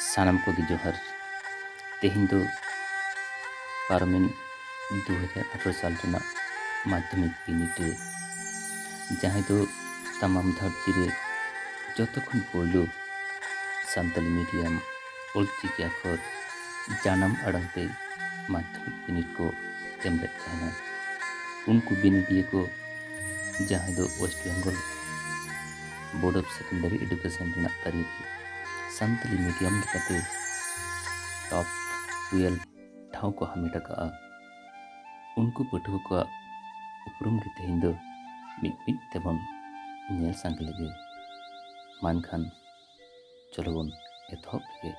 सानाम को जोहार तेहिं दो पारमिन 2018 साल रेना माध्यमिक बिनिड रे जहाँ दो तमाम धरती रे जतखन पोलो सानताली मीडियम ऑलचिकी अक्षर जानाम अड़ंगते माध्यमिक बिनिड को एमलेट कहना उनको बिनिडिये को जहाँ दो West Bengal board of secondary education रेना तारीख सानताली मीडियम लेकाते टॉप 12 ठाव को हामेट का उनको पठुआ को उपरुम के तेहिं दो मिट तेबन नेल सांग लगे मानखान चलो बन एथॉप के